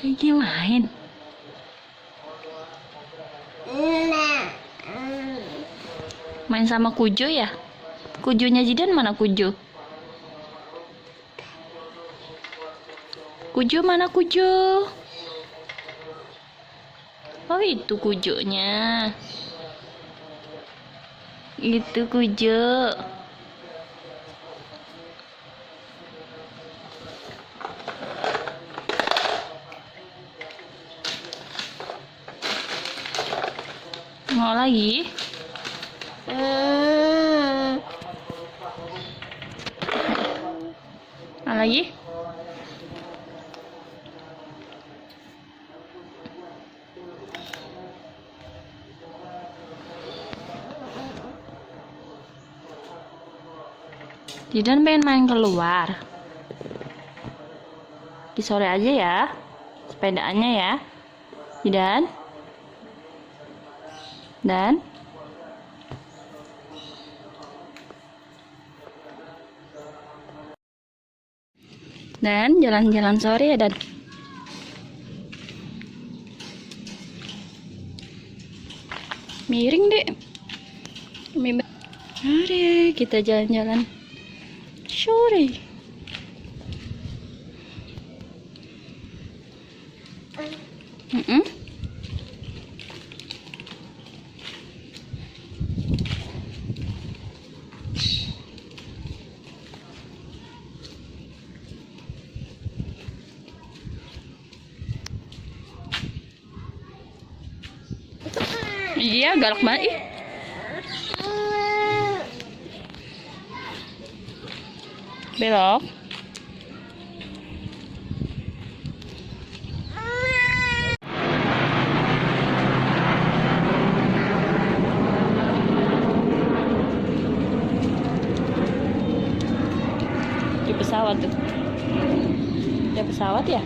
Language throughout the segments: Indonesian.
Lagi main. Main sama Kujo ya? Kujonya Jidan mana Kujo? Kujo mana Kujo? Oh itu Kujonya. Itu Kujo. Mau lagi? Mau lagi? Jidan pengen main keluar. Di sore aja ya. Sepedaannya ya. Jidan. Dan jalan-jalan sore ya, Dan. Miring deh. Mari kita jalan-jalan sore. Iya, galak banget. Belok. Di pesawat tuh. Ada pesawat ya?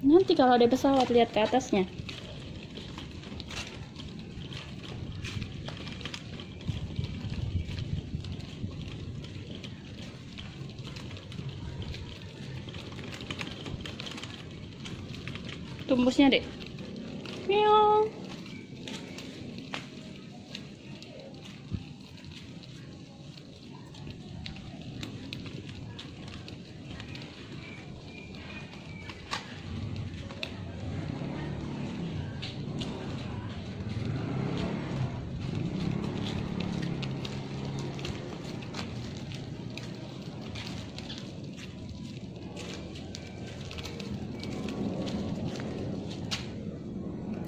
Nanti kalau ada pesawat lihat ke atasnya. Tumbusnya deh. Meow.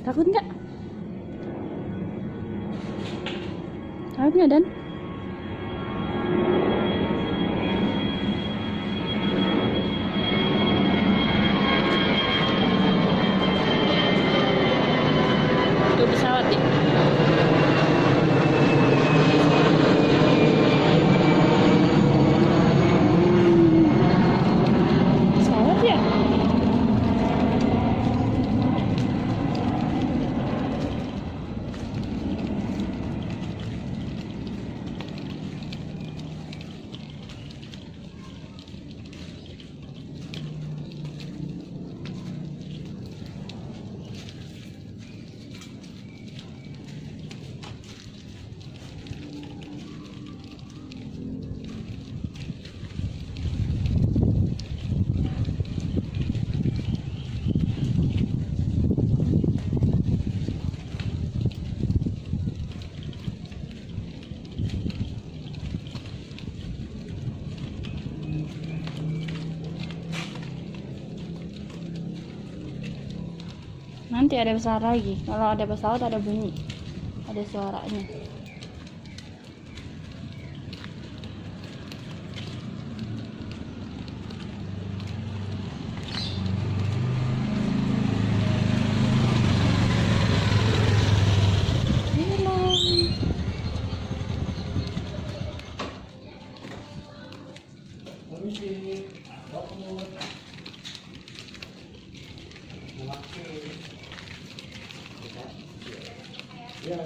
Takut nggak? Takut nggak, Dan? Tuh pesawat deh. Pesawat ya? Nanti ada pesawat lagi. Kalau ada pesawat ada bunyi, ada suaranya. Permisi, bagus. Oke. Ya,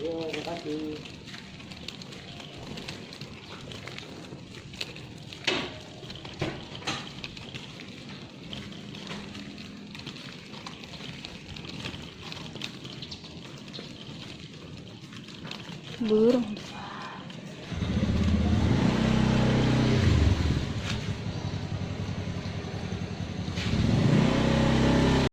ya, terima kasih. Burung.